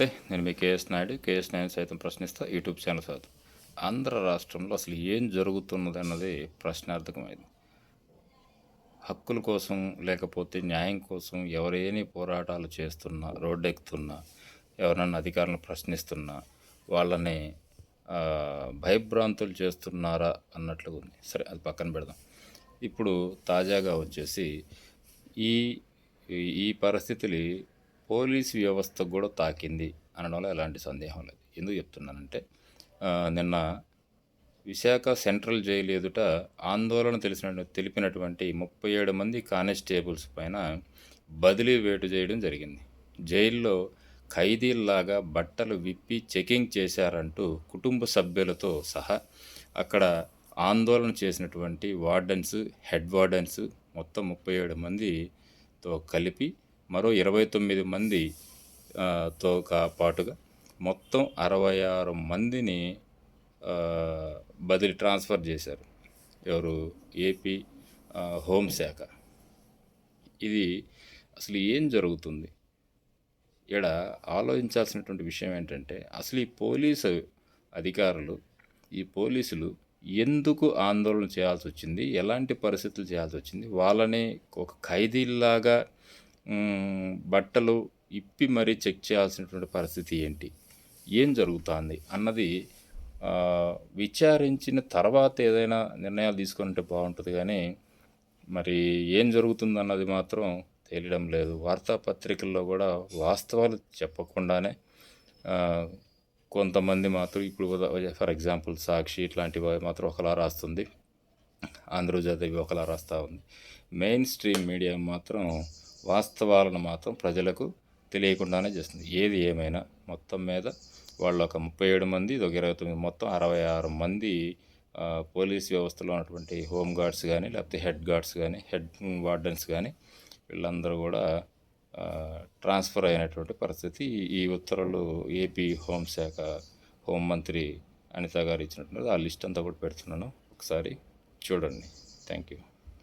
నమస్తే. నేను మీ KS Naidu. KS Naidu సైతం ప్రశ్నిస్తా యూట్యూబ్ ఛానల్ సైతం. ఆంధ్ర రాష్ట్రంలో అసలు ఏం జరుగుతున్నదన్నది ప్రశ్నార్థకమైంది. హక్కుల కోసం లేకపోతే న్యాయం కోసం ఎవరేని పోరాటాలు చేస్తున్నా, రోడ్డెక్కుతున్నా, ఎవరన్నా అధికారులను ప్రశ్నిస్తున్నా వాళ్ళని భయభ్రాంతులు చేస్తున్నారా అన్నట్లుగా ఉంది. సరే, అది పక్కన పెడదాం. ఇప్పుడు తాజాగా వచ్చేసి ఈ ఈ పరిస్థితులు పోలీసు వ్యవస్థకు కూడా తాకింది అనడంలో ఎలాంటి సందేహం లేదు. ఎందుకు చెప్తున్నానంటే నిన్న విశాఖ సెంట్రల్ జైలు ఎదుట ఆందోళన తెలిపినటువంటి 37 మంది కానిస్టేబుల్స్ పైన బదిలీ వేటు చేయడం జరిగింది. జైల్లో ఖైదీల్లాగా బట్టలు విప్పి చెకింగ్ చేశారంటూ కుటుంబ సభ్యులతో సహా అక్కడ ఆందోళన చేసినటువంటి వార్డెన్స్, హెడ్ వార్డెన్స్ మొత్తం 37 మందితో కలిపి మరో 29 మంది తో పాటుగా మొత్తం 66 మందిని బదిలీ ట్రాన్స్ఫర్ చేశారు. ఎవరు? ఏపీ హోంశాఖ. ఇది అసలు ఏం జరుగుతుంది? ఇక్కడ ఆలోచించాల్సినటువంటి విషయం ఏంటంటే అసలు ఈ పోలీసు అధికారులు, ఈ పోలీసులు ఎందుకు ఆందోళన చేయాల్సి వచ్చింది? ఎలాంటి పరిస్థితులు చేయాల్సి వచ్చింది? వాళ్ళని ఒక ఖైదీల్లాగా బట్టలు ఇప్పి మరీ చెక్ చేయాల్సినటువంటి పరిస్థితి ఏంటి? ఏం జరుగుతుంది అన్నది విచారించిన తర్వాత ఏదైనా నిర్ణయాలు తీసుకుంటే బాగుంటుంది. కానీ మరి ఏం జరుగుతుందన్నది మాత్రం తెలియడం లేదు. వార్తాపత్రికల్లో కూడా వాస్తవాలు చెప్పకుండానే కొంతమంది మాత్రం ఇప్పుడు ఫర్ ఎగ్జాంపుల్ సాక్షి ఇట్లాంటివి మాత్రం ఒకలా రాస్తుంది, ఆంధ్రజ్యోతి ఒకలా రాస్తూ ఉంది. మెయిన్ స్ట్రీమ్ మీడియా మాత్రం వాస్తవాలను మాత్రం ప్రజలకు తెలియకుండానే చేస్తుంది. ఏది ఏమైనా మొత్తం మీద వాళ్ళు ఒక 37 మంది, ఇది ఒక 29, మొత్తం 66 మంది పోలీస్ వ్యవస్థలో ఉన్నటువంటి హోమ్ గార్డ్స్ కానీ, లేకపోతే హెడ్ గార్డ్స్ కానీ, హెడ్ వార్డెన్స్ కానీ వీళ్ళందరూ కూడా ట్రాన్స్ఫర్ అయినటువంటి పరిస్థితి. ఈ ఉత్తర్వులు ఏపీ హోంశాఖ హోంమంత్రి అనిత గారు ఇచ్చినట్టు ఆ లిస్ట్ అంతా కూడా పెడుతున్నాను, ఒకసారి చూడండి. Thank you.